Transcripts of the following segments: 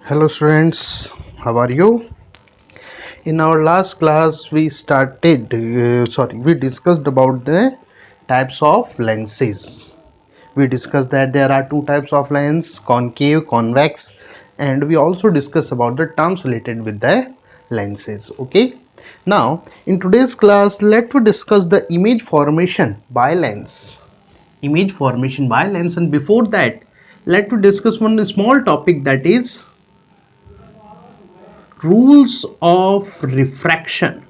Hello students, how are you? In our last class we discussed about the types of lenses. We discussed that there are two types of lens, concave, convex, and we also discussed about the terms related with the lenses. Okay. Now in today's class let us discuss the image formation by lens. Image formation by lens, and before that let us discuss one small topic, that is rules of refraction.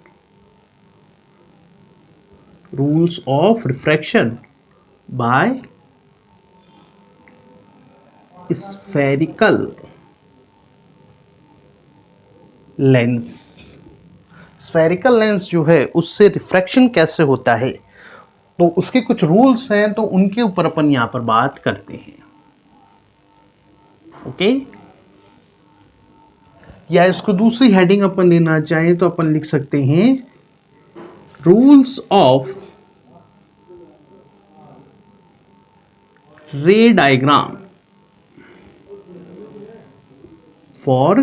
Rules of refraction by spherical lens. Spherical lens जो है उससे refraction कैसे होता है, तो उसके कुछ rules हैं, तो उनके ऊपर अपन यहां पर बात करते हैं. ओके. या इसको दूसरी हेडिंग अपन लेना चाहें तो अपन लिख सकते हैं रूल्स ऑफ रे डायग्राम फॉर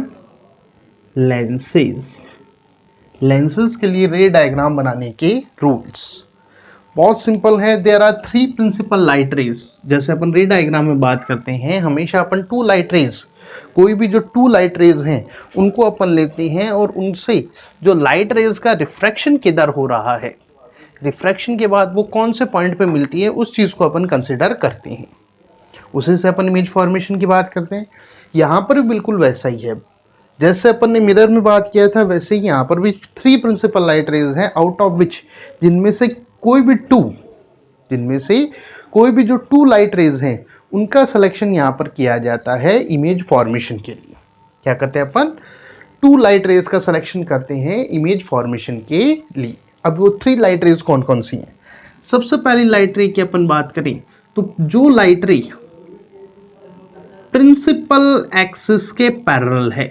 लेंसेज. लेंसेज के लिए रे डायग्राम बनाने के रूल्स बहुत सिंपल है. There are three principal light rays. जैसे अपन रे डायग्राम में बात करते हैं, हमेशा अपन टू लाइट रेज, कोई भी जो टू लाइट रेज हैं उनको अपन लेते हैं और उनसे जो लाइट रेज का रिफ्रैक्शन किधर हो रहा है, रिफ्रैक्शन के बाद वो कौन से पॉइंट पे मिलती है, उस चीज को अपन कंसिडर करते हैं. उसी से अपन इमेज फॉर्मेशन की बात करते हैं. यहाँ पर भी बिल्कुल वैसा ही है. जैसे अपन ने मिरर में बात किया था, वैसे ही यहाँ पर भी थ्री प्रिंसिपल लाइट रेज हैं, आउट ऑफ विच जिनमें से कोई भी टू, जिनमें से कोई भी जो टू लाइट रेज हैं उनका सिलेक्शन यहाँ पर किया जाता है इमेज फॉर्मेशन के लिए. क्या करते हैं अपन? टू लाइट रेज का सिलेक्शन करते हैं इमेज फॉर्मेशन के लिए. अब वो थ्री लाइट रेज कौन कौन सी हैं? सबसे पहली लाइट रे की अपन बात करें तो जो लाइट रे प्रिंसिपल एक्सिस के पैरेलल है,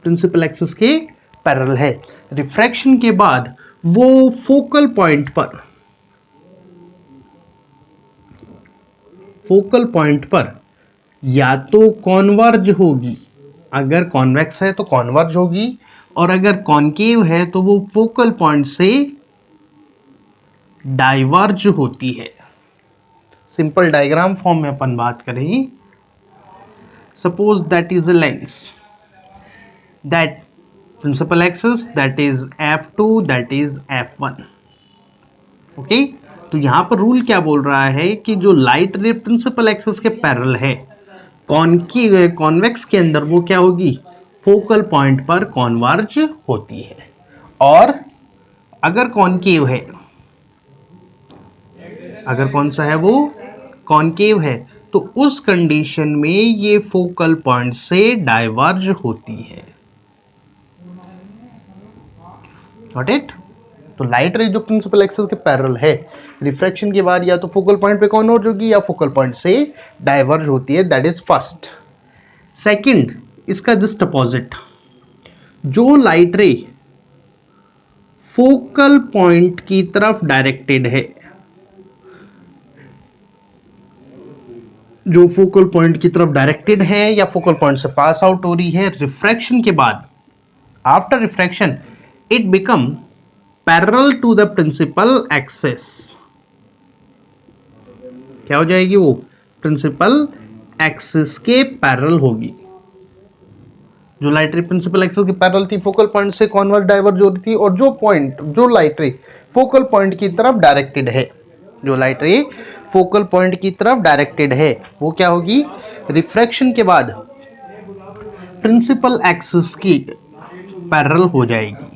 प्रिंसिपल एक्सिस के पैरेलल है, रिफ्रैक्शन के बाद वो फोकल पॉइंट पर या तो कॉन्वर्ज होगी, अगर कॉन्वेक्स है तो कॉन्वर्ज होगी, और अगर कॉन्केव है तो वो फोकल पॉइंट से डाइवर्ज होती है. सिंपल डायग्राम फॉर्म में अपन बात करें, suppose that is a lens, that principal axis that is f2, that is f1. Okay. तो यहां पर रूल क्या बोल रहा है कि जो लाइट रे प्रिंसिपल एक्सिस के पैरेलल है, कॉन्वेक्स के अंदर वो क्या होगी, फोकल पॉइंट पर कॉन्वर्ज होती है. और अगर कॉन्केव है, अगर कौन सा है वो, कॉन्केव है, तो उस कंडीशन में ये फोकल पॉइंट से डाइवर्ज होती है. Got it? तो लाइट रे जो प्रिंसिपल एक्सिस के पैरेलल है, रिफ्रैक्शन के बाद या तो फोकल पॉइंट पे कॉन्वर्ज होगी या फोकल पॉइंट से डाइवर्ज होती है. That is first. सेकंड, इसका जस्ट अपोजिट, जो लाइट रे फोकल पॉइंट की तरफ डायरेक्टेड है, जो फोकल पॉइंट की तरफ डायरेक्टेड है या फोकल पॉइंट से पास आउट हो रही है, रिफ्रैक्शन के बाद, after refraction it become parallel to the principal axis. क्या हो जाएगी वो? प्रिंसिपल एक्सिस के पैरेलल होगी. जो लाइट रे प्रिंसिपल एक्सिस के पैरेलल थी, फोकल पॉइंट से कॉन्वर्ज डाइवर्ज हो रही थी, और जो लाइट रे फोकल पॉइंट की तरफ डायरेक्टेड है, जो लाइट रे फोकल पॉइंट की तरफ डायरेक्टेड है, वो क्या होगी, रिफ्रैक्शन के बाद प्रिंसिपल एक्सिस की पैरेलल हो जाएगी.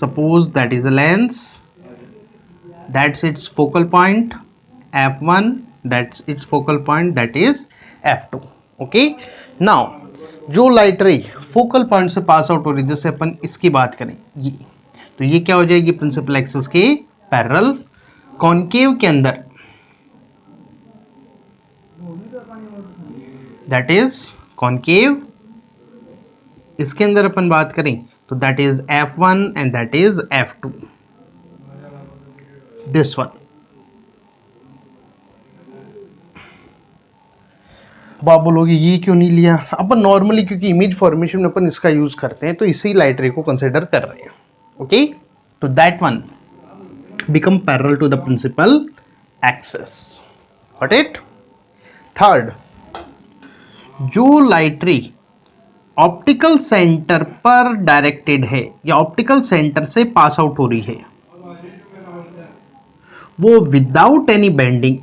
Suppose that is a lens, that's its focal point f1, that's its focal point, that is f2. okay. now जो लाइट रे फोकल पॉइंट से पास आउट हो रही है, जैसे अपन इसकी बात करें ये, तो ये क्या हो जाएगी, प्रिंसिपल एक्सिस के पैरेलल. कॉन्केव के अंदर दैट इज कॉन्केव, इसके अंदर अपन बात करें तो that is f1 and that is f2. This one. अब आप बोलोगे ये क्यों नहीं लिया, अपन नॉर्मली क्योंकि इमेज फॉर्मेशन में अपन इसका यूज करते हैं तो इसी लाइट रे को कंसिडर कर रहे हैं. ओके, तो that one become parallel to the principal axis. Got it? Third, जो लाइट रे ऑप्टिकल सेंटर पर डायरेक्टेड है या ऑप्टिकल सेंटर से पास आउट हो रही है, वो without any bending,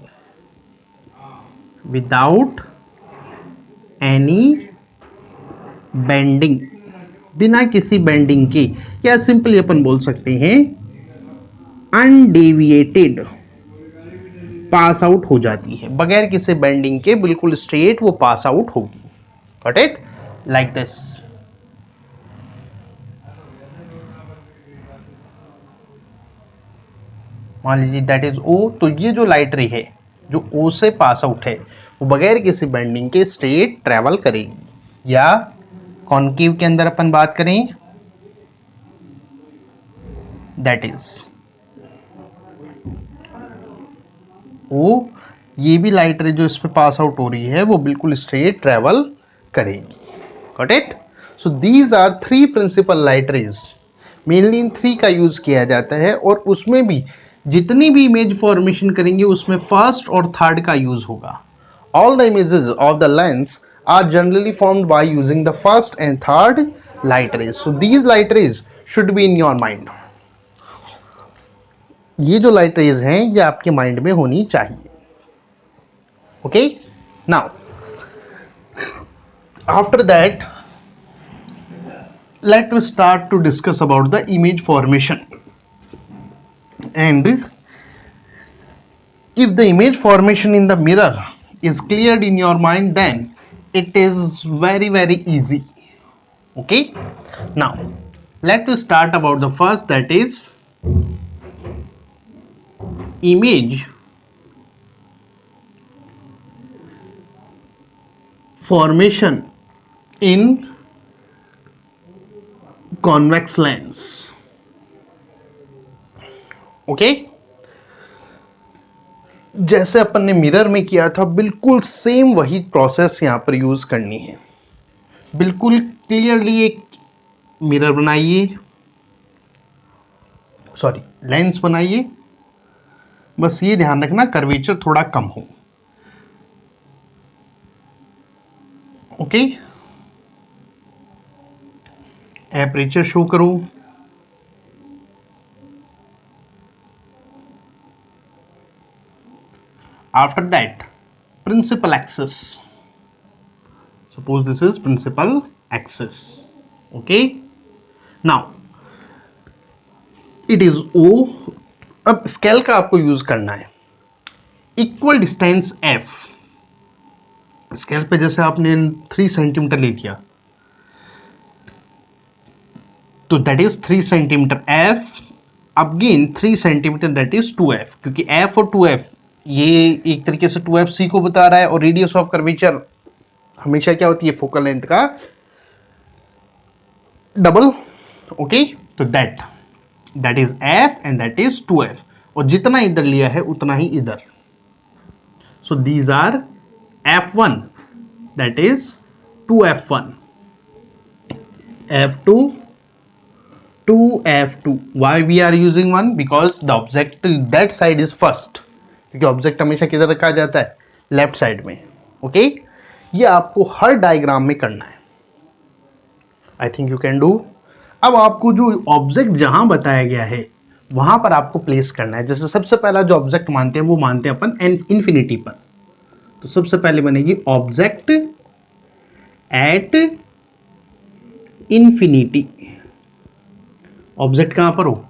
without any bending, बिना किसी बेंडिंग के, या सिंपली अपन बोल सकते हैं अनडेविएटेड पास आउट हो जाती है, बगैर किसी बेंडिंग के बिल्कुल स्ट्रेट वो पास आउट होगी. Got it? Like this. मान लीजिए दैट इज ओ, तो ये जो लाइट रे है जो ओ से पास आउट है वो बगैर किसी बेंडिंग के स्ट्रेट ट्रेवल करेगी. या कॉन्केव के अंदर अपन बात करें, दैट इज ओ, ये भी लाइट रे जो इस पे पास आउट हो रही है वो बिल्कुल स्ट्रेट ट्रेवल करेगी. Got it? So these are three principal light rays. Mainly in three का यूज किया जाता है और उसमें भी जितनी भी इमेज फॉर्मेशन करेंगे उसमें फर्स्ट और थर्ड का यूज होगा. All the images of the lens are generally formed by using the first and third light rays. So these light rays should be in your mind. ये जो light rays हैं ये आपके mind में होनी चाहिए. Okay, now after that let us start to discuss about the image formation. And if the image formation in the mirror is cleared in your mind, then it is very easy. Okay, now let us start about the first, that is image formation in convex lens. Okay, जैसे अपन ने mirror में किया था बिल्कुल same वही process यहां पर use करनी है. बिल्कुल क्लियरली एक मिरर बनाइए, सॉरी लेंस बनाइए. बस ये ध्यान रखना कर्वेचर थोड़ा कम हो. ओके, एपरेचर शो करो. After that principal axis, suppose this is principal axis. Okay, now it is O. अब स्केल का आपको यूज करना है. इक्वल डिस्टेंस एफ, स्केल पे जैसे आपने 3 सेंटीमीटर ले लिया तो that is 3 centimetre F. Again 3 centimetre that is 2f, क्योंकि f और 2f ये एक तरीके से 2f c को बता रहा है और रेडियस ऑफ कर्वेचर हमेशा क्या होती है, फोकल लेंथ का डबल. ओके, तो that is f and that is 2f, और जितना इधर लिया है उतना ही इधर. So these are f1 that is 2f1, f2 2f2. why we are using 1? because the object that side is first, क्योंकि ऑब्जेक्ट हमेशा किधर रखा जाता है, लेफ्ट साइड में. ओके, ये आपको हर डायग्राम में करना है. I think you can do. अब आपको जो ऑब्जेक्ट जहां बताया गया है वहां पर आपको प्लेस करना है. जैसे सबसे पहला जो ऑब्जेक्ट मानते हैं वो मानते हैं अपन इन्फिनिटी पर. तो सबसे पहले बनेगी ऑब्जेक्ट एट इन्फिनिटी. ऑब्जेक्ट कहां पर हो,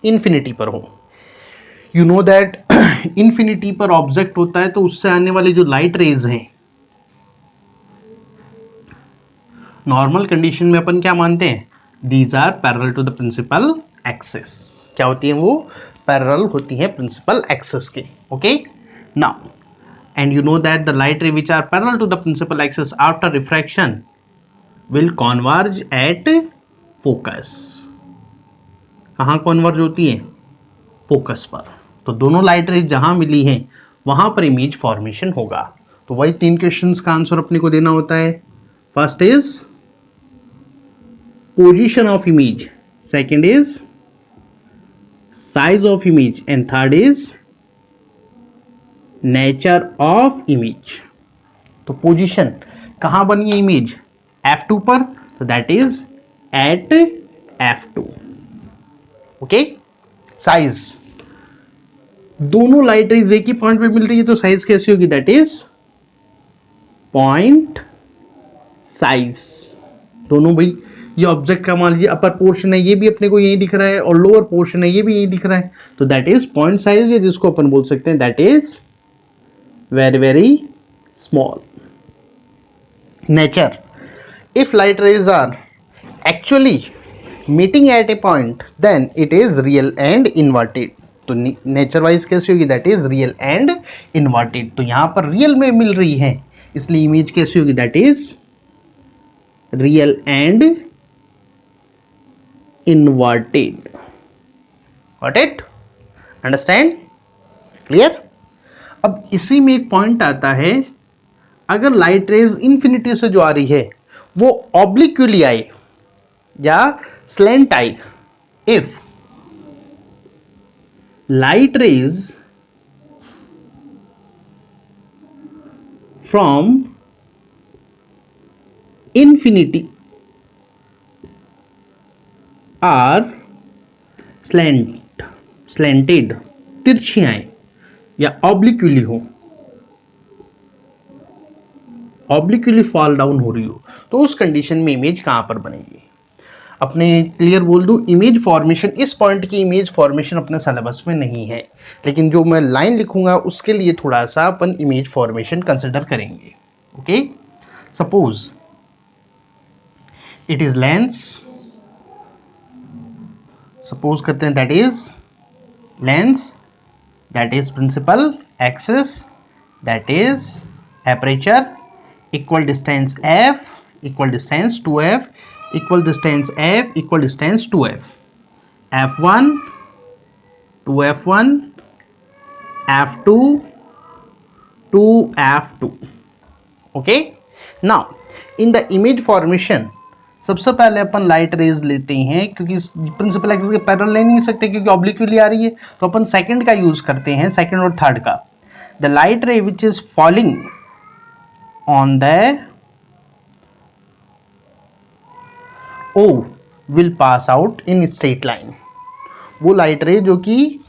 इन्फिनिटी पर हो. यू नो दैट इन्फिनिटी पर ऑब्जेक्ट होता है तो उससे आने वाले जो लाइट रेज हैं नॉर्मल कंडीशन में अपन क्या मानते हैं, these are parallel to the principal axis. क्या होती है वो, पैरेलल होती है प्रिंसिपल एक्सिस के. Okay, now and you know that the light ray which are parallel to the principal axis after refraction will converge at focus. कहाँ converge होती है, फोकस पर. तो दोनों लाइट रेज जहां मिली हैं वहां पर इमेज फॉर्मेशन होगा. तो वही 3 क्वेश्चंस का आंसर अपने को देना होता है. First is position of image, second is size of image and third is nature of image. तो पोजीशन कहां बनी है इमेज? F2 पर, तो that is at F2. Okay. Size, दोनों लाइट रेज एक ही पॉइंट पे मिल रही है तो साइज कैसी होगी? That is point size. दोनों भाई, ये ऑब्जेक्ट का मान लीजिए अपर पोर्शन है, ये भी अपने को यही दिख रहा है, और लोअर पोर्शन है, ये भी यही दिख रहा है, तो दैट इज पॉइंट साइज, या जिसको अपन बोल सकते हैं that is very very small. Nature, if light rays are actually meeting at a point then it is real and inverted. तो नेचर वाइज कैसी होगी? That is real and inverted. तो यहां पर रियल में मिल रही है इसलिए इमेज कैसी होगी? That is real and inverted. Got it? Understand? Clear? अब इसी में एक पॉइंट आता है, अगर लाइट रेज इंफिनिटी से जो आ रही है वो ऑब्लिक्यूली आए या स्लैंट आए. If light rays from infinity are slanted, तिरछी आए या ऑब्लिक्यूली हो, ऑब्लिक्यूली फॉल डाउन हो रही हो, तो उस कंडीशन में इमेज कहां पर बनेगी? अपने क्लियर बोल दूं, इमेज फॉर्मेशन, इस पॉइंट की इमेज फॉर्मेशन अपने सिलेबस में नहीं है, लेकिन जो मैं लाइन लिखूंगा उसके लिए थोड़ा सा अपन इमेज फॉर्मेशन कंसिडर करेंगे. ओके. Suppose it is lens, suppose करते हैं that is lens, that is principal axis, that is aperture, equal distance f, equal distance 2f, equal distance f, equal distance 2f, f1 2f1, f2 2f2. okay. now in the image formation सबसे पहले अपन light rays लेते हैं, क्योंकि principal axis के parallel ले नहीं सकते क्योंकि ऑब्लिक्यूली आ रही है, तो अपन सेकंड का यूज करते हैं, सेकंड और थर्ड का. The light ray which is falling on the O will pass out in straight line. वो लाइट रे जो कि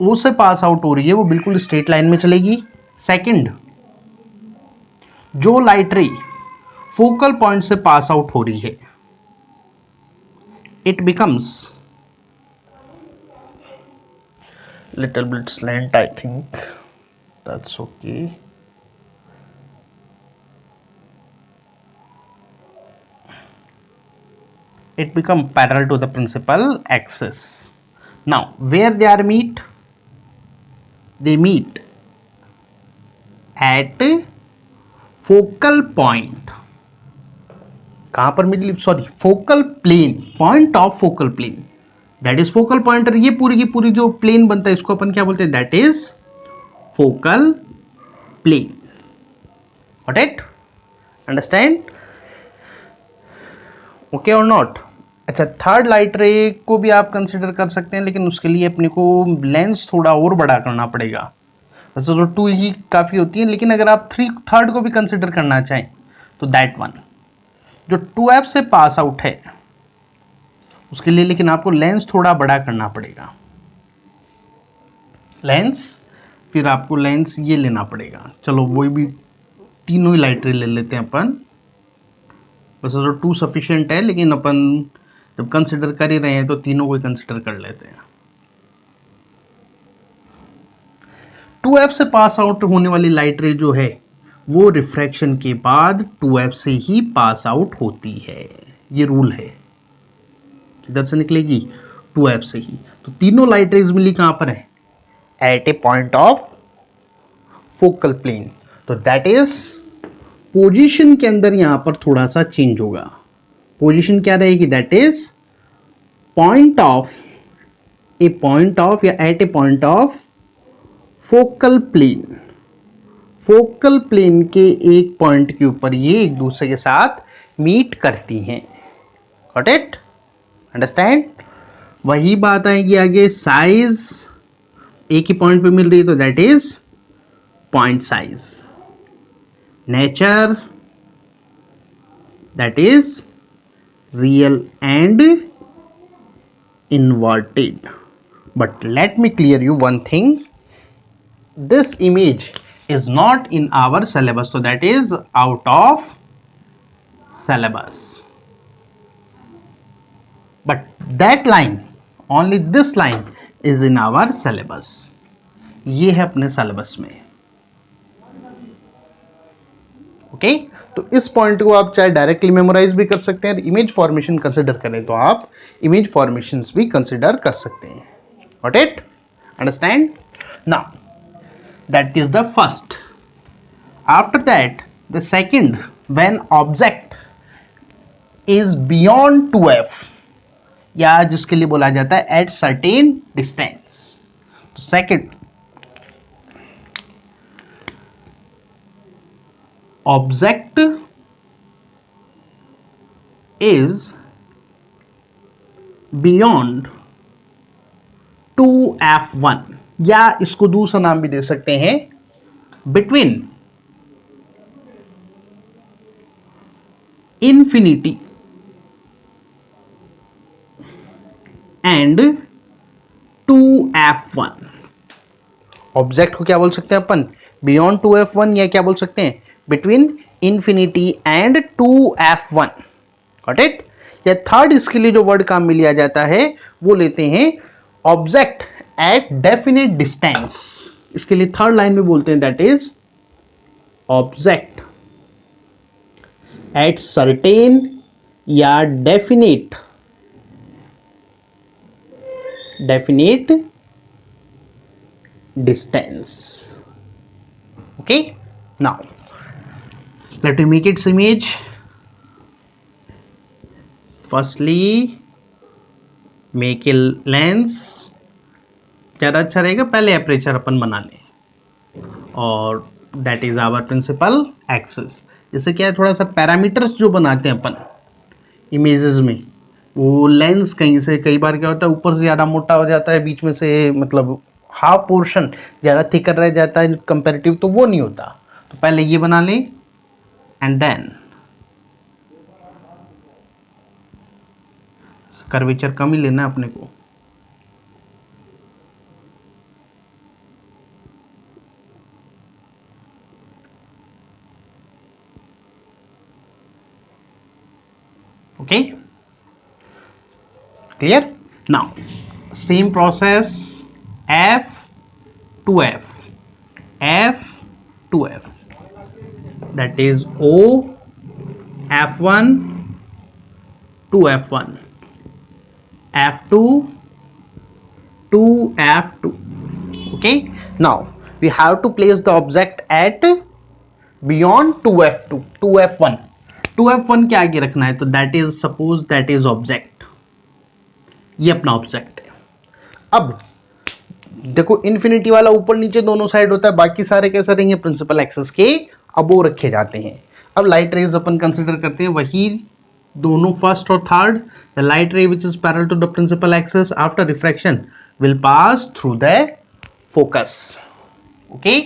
O से पास आउट हो रही है वो बिल्कुल स्ट्रेट लाइन में चलेगी. सेकंड, जो लाइट रे फोकल पॉइंट से पास आउट हो रही है, it becomes little bit slant, I think that's okay. It become parallel to the principal axis. Now where they are meet? They meet at focal point. कहां पर मिली? Sorry, focal plane, point of focal plane, that is focal point. ये पूरी की पूरी जो plane बनता है इसको अपन क्या बोलते हैं? That is focal plane. Got it? Understand? Okay और नॉट? अच्छा, थर्ड लाइट रे को भी आप कंसिडर कर सकते हैं, लेकिन उसके लिए अपने को लेंस थोड़ा और बड़ा करना पड़ेगा. वैसे तो 2 ही काफ़ी होती है, लेकिन अगर आप थर्ड को भी कंसिडर करना चाहें तो दैट वन जो 2f से पास आउट है उसके लिए, लेकिन आपको लेंस थोड़ा बड़ा करना पड़ेगा. लेंस, फिर आपको लेंस ये लेना पड़ेगा. चलो वही भी तीनों ही लाइट रे ले लेते हैं अपन. वैसे तो 2 सफिशिएंट है, लेकिन अपन जब कंसिडर कर ही रहे हैं तो तीनों को कंसिडर कर लेते हैं. 2f से पास आउट होने वाली लाइट रे जो है वो रिफ्रैक्शन के बाद 2f से ही पास आउट होती है. ये रूल है. किधर से निकलेगी? 2f से ही. तो तीनों लाइट रेज मिली कहां पर है? At a point of focal plane. तो दैट इज पोजीशन के अंदर यहां पर थोड़ा सा चेंज होगा. पोजीशन क्या रहेगी? दैट इज पॉइंट ऑफ या at a point of focal plane. Focal plane के एक पॉइंट के ऊपर ये एक दूसरे के साथ मीट करती हैं। Got it? अंडरस्टैंड? वही बात आएगी आगे, साइज एक ही पॉइंट पे मिल रही है तो that is point size. Nature, that is real and inverted. But let me clear you one thing, this image is not in our syllabus, so that is out of syllabus. But that line, only this line is in our syllabus. ये है अपने syllabus में। Okay तो इस point को आप चाहे directly memorise भी कर सकते हैं, इमेज फॉर्मेशन कंसिडर करें तो आप इमेज फॉर्मेशंस भी कंसिडर कर सकते हैं। Got it? Understand? Now that is the first. After that, the second, when object is beyond 2f, या जिसके लिए बोला जाता है at certain distance. तो second, object is beyond 2f1, या इसको दूसरा नाम भी दे सकते हैं, between infinity and 2f1। Object को क्या बोल सकते हैं अपन? बियॉन्ड 2f1, या क्या बोल सकते हैं? Between infinity and 2f1। Got it? या थर्ड इसके लिए जो वर्ड काम में लिया जाता है वो लेते हैं ऑब्जेक्ट एट डेफिनेट डिस्टेंस। इसके लिए थर्ड लाइन में बोलते हैं that is object at certain या definite distance. Okay, now let me make its image. Firstly, make a lens, ज़्यादा अच्छा रहेगा, पहले एपरेचर अपन बना लें, और that is our principal axis. जैसे क्या है, थोड़ा सा पैरामीटर्स जो बनाते हैं अपन इमेजेस में, वो लेंस कहीं से कई बार क्या होता है ऊपर से ज़्यादा मोटा हो जाता है, बीच में से मतलब हाफ पोर्शन ज़्यादा थिकर रह जाता है कंपेरेटिव, तो वो नहीं होता। तो पहले ये बना लें एंड देन कर्वेचर कम ही लेना अपने को। Okay clear? Now same process, f to f to f, that is o f1 to f1, f2 to f2. Okay, now we have to place the object at beyond 2f2 2f1, 2f1 के आगे रखना है, तो that is suppose that is object, ये अपना object है। अब देखो इन्फिनिटी वाला ऊपर नीचे दोनों साइड होता है, बाकी सारे कैसे रहेंगे? प्रिंसिपल एक्सिस के अबोव रखे जाते हैं। अब लाइट रेज अपन कंसिडर करते हैं, वही दोनों फर्स्ट और third. The light ray which is parallel to the principal axis after refraction will pass through the focus. Okay,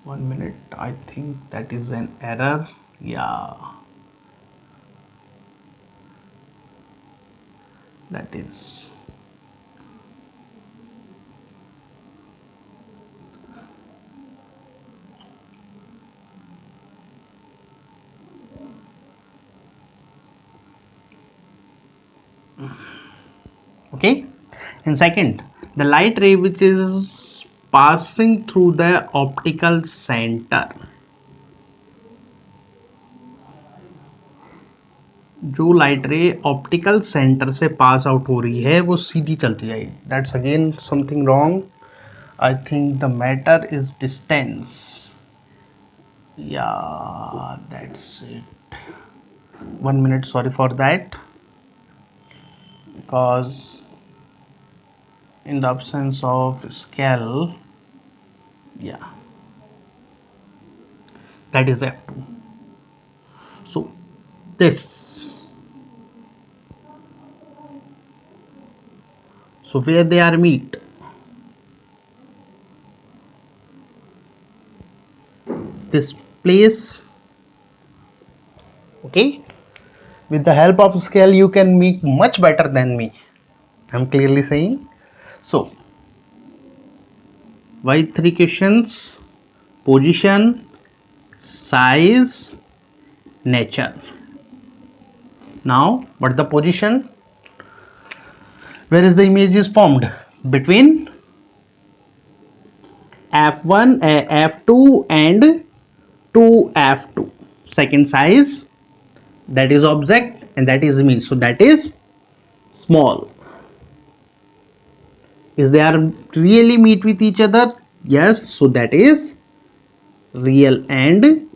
1 minute, I think that is an error. Yeah, that is okay. And second, the light ray which is passing through the optical center, जो light ray optical centre से pass out हो रही है वो सीधी चलती जाएगी। That's again something wrong, I think the matter is distance, या that's it. 1 minute, sorry for that, because in the absence of scale, yeah, that is F2. So this, so where they are meet, this place, okay, with the help of scale you can make much better than me, I'm clearly saying. So why three questions? Position, size, nature. Now what the position? Where is the image is formed? Between f1, f2 and 2f2. Second, size, that is object and that is image, so that is small. Is they are really meet with each other? Yes, so that is real and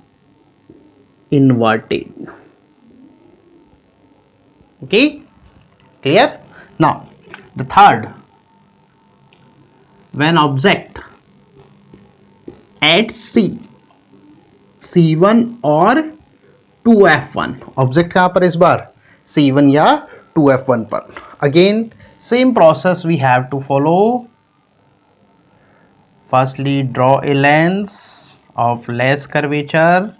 inverted. Okay, clear? Now the third, when object at C, C1 और 2f1, object कहां पर इस बार C1 या 2f1 पर. Again same process we have to follow. Firstly, draw a lens of less curvature,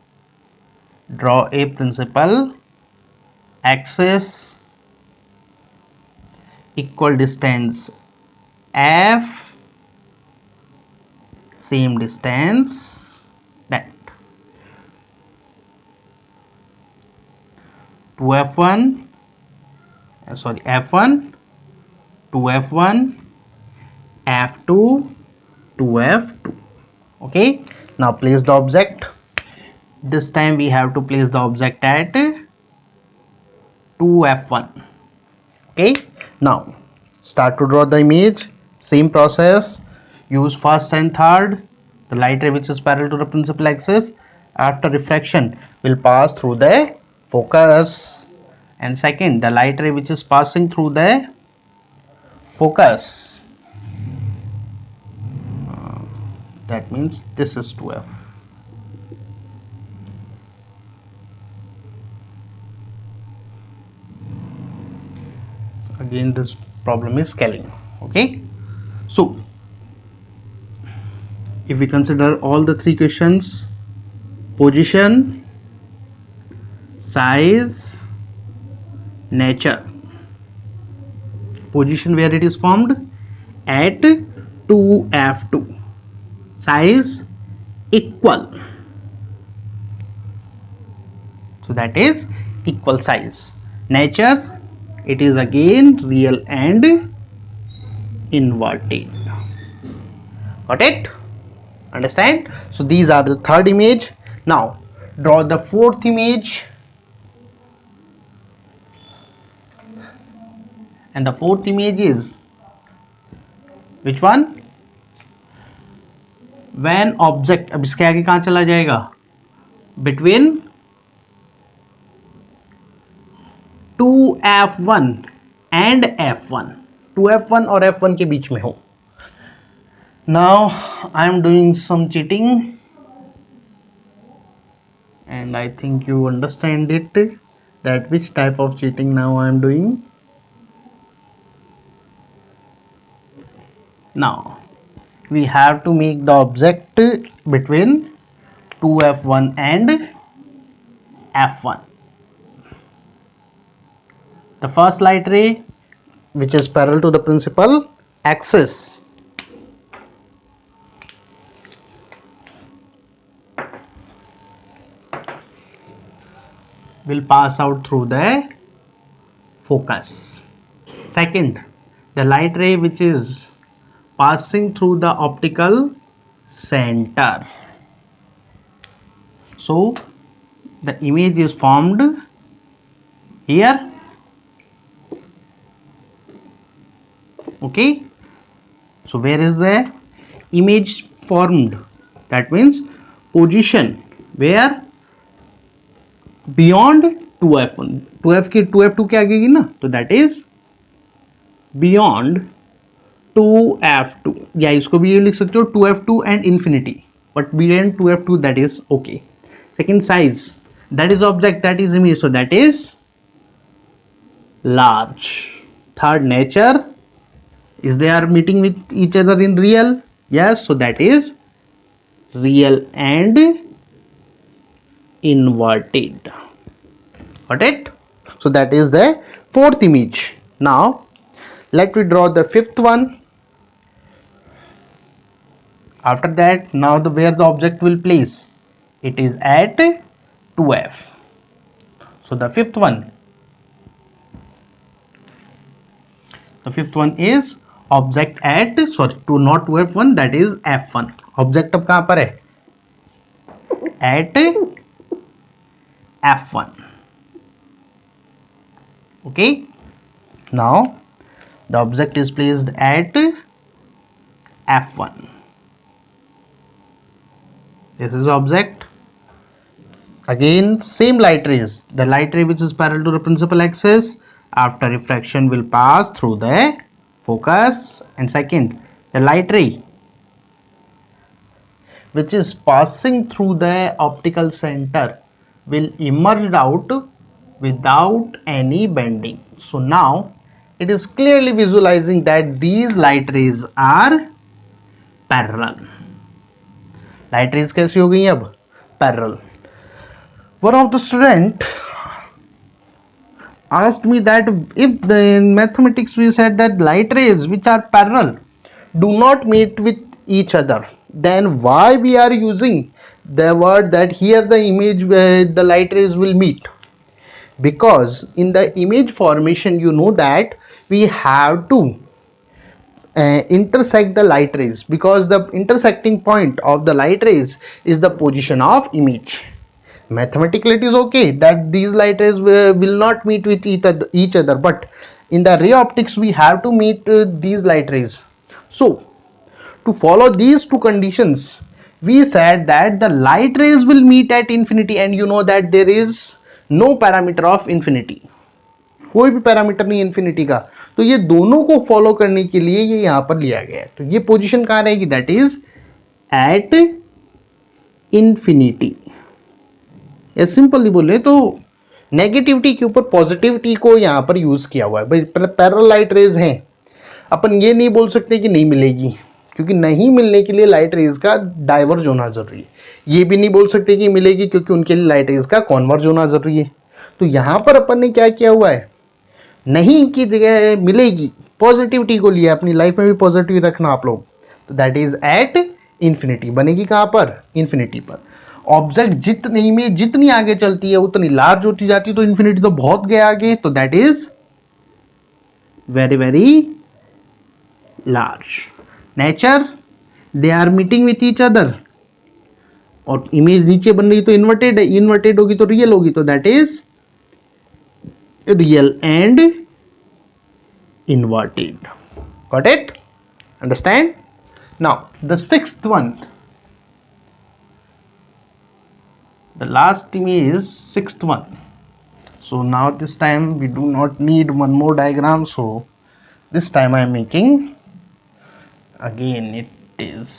draw a principal axis, equal distance f, same distance that 2f1, sorry, f1, 2f1, f2, 2f2. Okay, now place the object. This time we have to place the object at 2f1. Okay, now start to draw the image. Same process, use first and third. The light ray which is parallel to the principal axis after refraction will pass through the focus, and second, the light ray which is passing through the focus, that means this is 2f. Again this problem is scaling. Okay, so if we consider all the three questions, position, size, nature. Position where it is formed at 2f2, size equal, so that is equal size. Nature, it is again real and inverted. Got it? Understand? So these are the third image. Now draw the fourth image, and the fourth image is which one? When object, अब इसके आगे कहां चला जाएगा? Between 2f1 and f1, 2f1 और f1 के बीच में हो. Now I am doing some cheating and I think you understand it, that which type of cheating now I am doing. Now we have to make the object between 2f1 and f1. The first light ray which is parallel to the principal axis will pass out through the focus. Second, the light ray which is passing through the optical center. So the image is formed here. Okay, so where is the image formed? That means position where beyond 2f1, 2f की 2f2 के आगे की ना, तो that is beyond 2f2, या इसको भी ये लिख सकते हो 2f2 and infinity, but beyond 2f2 that is okay. Second size, that is object, that is image, so that is large. Third, nature, is they are meeting with each other in real? Yes, so that is real and inverted. Got it? So that is the fourth image. Now let me draw the fifth one. After that, now the where the object will place, it is at 2f. So the fifth one is object at, sorry, to not 2f1, that is f1. Object अब कहां पर है? At f1. Okay, now the object is placed at f1. This is object. Again, same light rays, the light ray which is parallel to the principal axis, after refraction will pass through the focus. And second, the light ray which is passing through the optical center will emerge out without any bending. So now it is clearly visualizing that these light rays are parallel. Light rays कैसी हो गई अब? Parallel. One of the student asked me that if the in mathematics we said that light rays which are parallel do not meet with each other, then why we are using the word that here the image where the light rays will meet? Because in the image formation, you know that we have to intersect the light rays, because the intersecting point of the light rays is the position of image. Mathematically it is okay that these light rays will not meet with each other, but in the ray optics we have to meet these light rays. So to follow these two conditions, we said that the light rays will meet at infinity, and you know that there is no parameter of infinity. कोई भी parameter नहीं infinity का, तो ये दोनों को follow करने के लिए ये यहां पर लिया गया है. तो ये पोजीशन कहां रहेगी? That is at infinity. ये सिंपली बोले तो नेगेटिविटी के ऊपर पॉजिटिविटी को यहां पर यूज किया हुआ है. भाई पैरेलल लाइट रेज हैं, अपन ये नहीं बोल सकते कि नहीं मिलेगी, क्योंकि नहीं मिलने के लिए लाइट रेज का डाइवर्ज होना जरूरी है. ये भी नहीं बोल सकते कि मिलेगी, क्योंकि उनके लिए लाइट रेज का कॉन्वर्ज होना जरूरी है. तो यहां पर अपन ने क्या किया हुआ है? नहीं की जगह मिलेगी, पॉजिटिविटी को लिया. अपनी लाइफ में भी पॉजिटिव रखना आप लोग. तो दैट इज एट इंफिनिटी. बनेगी कहां पर? इंफिनिटी पर. ऑब्जेक्ट जितनी में जितनी आगे चलती है उतनी लार्ज होती जाती है, तो इंफिनिटी तो बहुत गया आगे, तो that is very very large. Nature, they are meeting with each other, और इमेज नीचे बन रही तो इन्वर्टेड है, इन्वर्टेड होगी तो रियल होगी, तो that is real and inverted. Got it? Understand? Now the sixth one, the last image is sixth one. So now this time we do not need one more diagram, so this time I am making again. It is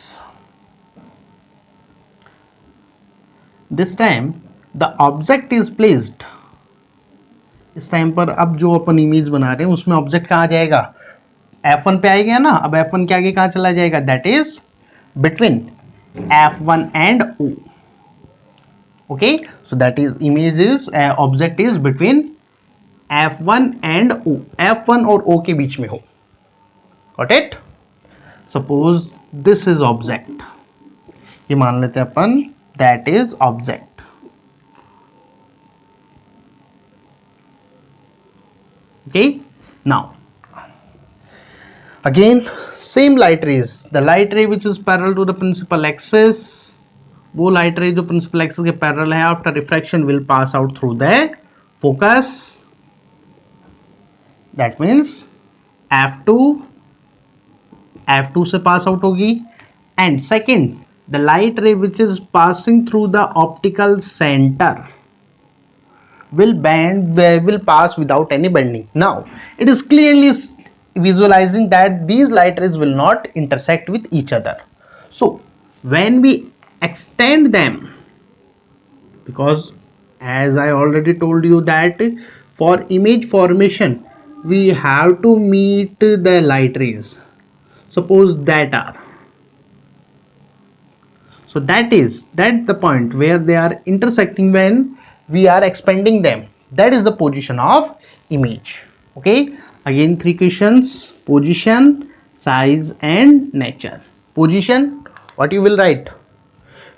this time the object is placed. इस time पर अब जो अपन image बना रहे हैं उसमें object कहाँ जाएगा? F1 पे आ गया ना. अब F1 के आगे कहाँ चला जाएगा? That is between F1 and O. Okay, so that is image is object is between F1 and O. F1 और O के बीच में हो. Got it? Suppose this is object, ये मान लेते हैं अपन, that is object. Okay, now again same light rays, the light ray which is parallel to the principal axis, वो light ray जो principal axis के parallel है, after refraction will pass out through the focus. That means F2 से pass out होगी. And second, the light ray which is passing through the optical center will pass without any bending. Now it is clearly visualizing that these light rays will not intersect with each other. So when we extend them, because as I already told you that for image formation we have to meet the light rays, suppose that are, so that's the point where they are intersecting when we are expanding them. That is the position of image. Okay, again three questions: position, size and nature. Position, what you will write?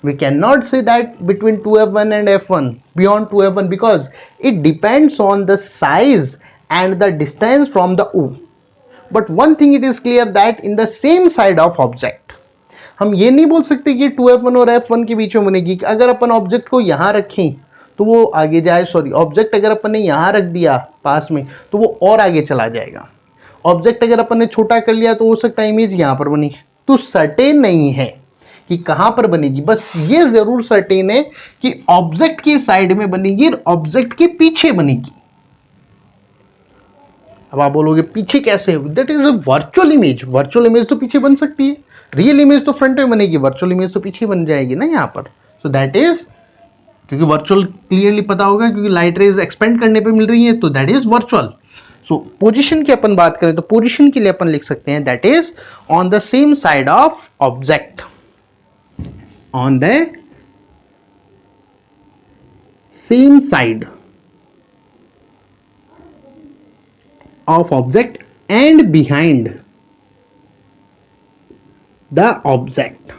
We cannot say that between 2f1 and f1 beyond 2f1, because it depends on the size and the distance from the o. But one thing it is clear that in the same side of object, हम ये नहीं बोल सकते कि 2f1 और f1 के बीच में बनेगी। अगर अपन ऑब्जेक्ट को यहां रखें तो वो आगे जाए, सॉरी ऑब्जेक्ट अगर अपन ने यहां रख दिया पास में तो वो और आगे चला जाएगा। ऑब्जेक्ट अगर अपन ने छोटा कर लिया तो हो सकता है इमेज यहां पर बनी, तो सर्टेन नहीं है कि कहां पर बनेगी। बस ये जरूर सर्टेन है कि ऑब्जेक्ट की साइड में बनेगी और ऑब्जेक्ट के पीछे बनेगी। अब आप बोलोगे पीछे कैसे? That is a virtual image. Virtual image तो पीछे बन सकती है, रियल इमेज तो फ्रंट में बनेगी, वर्चुअल इमेज तो पीछे बन जाएगी ना यहाँ पर। सो दैट इज, क्योंकि वर्चुअल क्लियरली पता होगा क्योंकि लाइट रेज एक्सपेंड करने पे मिल रही है, तो that is virtual. So position की अपन बात करें तो पोजीशन के लिए अपन लिख सकते हैं that is on the same side of object, on the same side of object and behind the object,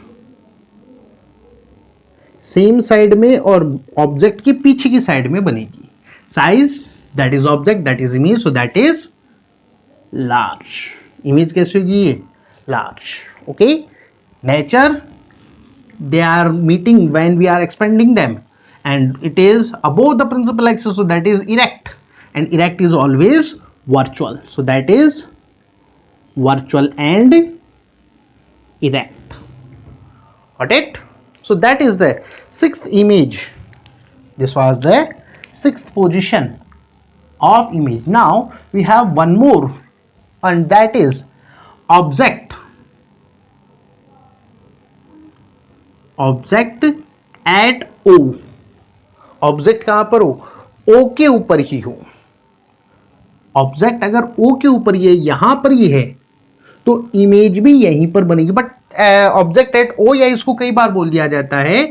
same side में और ऑब्जेक्ट के पीछे की साइड में बनेगी। Size, that is object, that is image, so that is large. Image कैसे होगी? Large. Okay, nature, they are meeting when we are expanding them and it is above the principal axis, so that is erect, and erect is always virtual, so that is virtual and erect. Got it? So that is the sixth image. This was the sixth position of image. Now we have one more, and that is object. Object at O. Object कहां पर हो? O के ऊपर ही हो। Object अगर O के ऊपर ही है, यहां पर ही है, तो इमेज भी यहीं पर बनेगी। बट ऑब्जेक्ट एट O, या इसको कई बार बोल दिया जाता है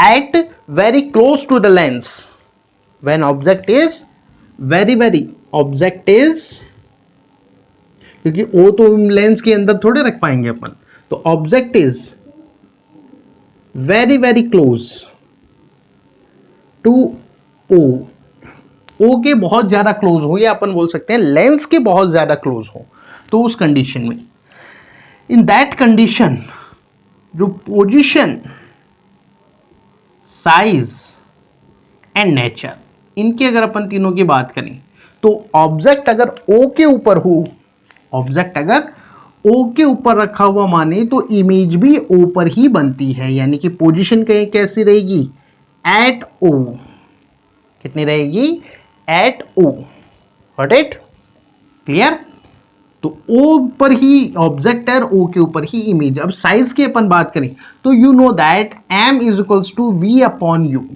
at very close to the lens. When object is very object is, क्योंकि O तो लेंस के अंदर थोड़े रख पाएंगे अपन, तो object is very close to O। O के बहुत ज्यादा क्लोज हो, या अपन बोल सकते हैं लेंस के बहुत ज्यादा क्लोज हो, तो उस कंडीशन में, इन दैट कंडीशन, जो पोजीशन, साइज एंड नेचर, इनकी अगर अपन तीनों की बात करें तो ऑब्जेक्ट अगर O के ऊपर हो, ऑब्जेक्ट अगर O के ऊपर रखा हुआ माने तो इमेज भी O पर ही बनती है, यानी कि पोजीशन कैसी रहेगी? At O। कितनी रहेगी? At O। Got it? Clear? तो O पर ही ऑब्जेक्ट है, O के ऊपर ही इमेज। अब साइज की अपन बात करें तो you know that m is equals to v upon u.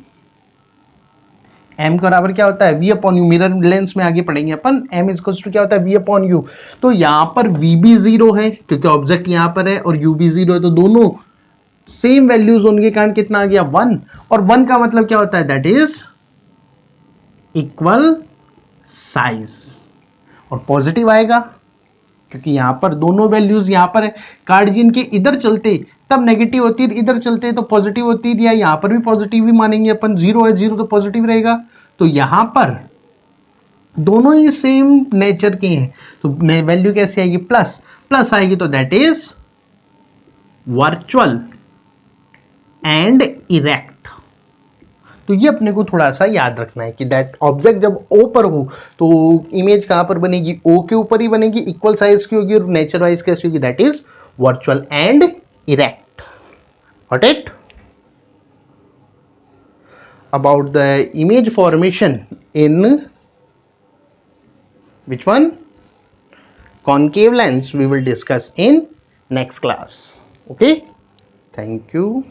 m के बराबर क्या होता है? v upon u. Mirror lens में आगे पढ़ेंगे अपन, m इज इक्वल्स टू क्या होता है? v upon u. तो यहां पर v भी 0 है क्योंकि ऑब्जेक्ट यहां पर है, और u भी 0 है, तो दोनों सेम वैल्यूज होने के कारण कितना आ गया? 1। और 1 का मतलब क्या होता है? That is equal size. और पॉजिटिव आएगा क्योंकि यहां पर दोनों वैल्यूज यहां पर है। कार्डियन के इधर चलते तब नेगेटिव होती है, इधर चलते तो पॉजिटिव होती है, या यहां पर भी पॉजिटिव ही मानेंगे अपन। 0 है, 0 तो पॉजिटिव रहेगा, तो यहां पर दोनों ही सेम नेचर के हैं, तो वैल्यू कैसी आएगी? प्लस। प्लस आएगी तो that is virtual and erect. तो ये अपने को थोड़ा सा याद रखना है कि दैट ऑब्जेक्ट जब O पर हो तो इमेज कहां पर बनेगी? O के ऊपर ही बनेगी, इक्वल साइज की होगी, और नेचर वाइज कैसी होगी? That is virtual and erect. Got it? About the image formation in which one? concave lens we will discuss in next class. Okay, thank you.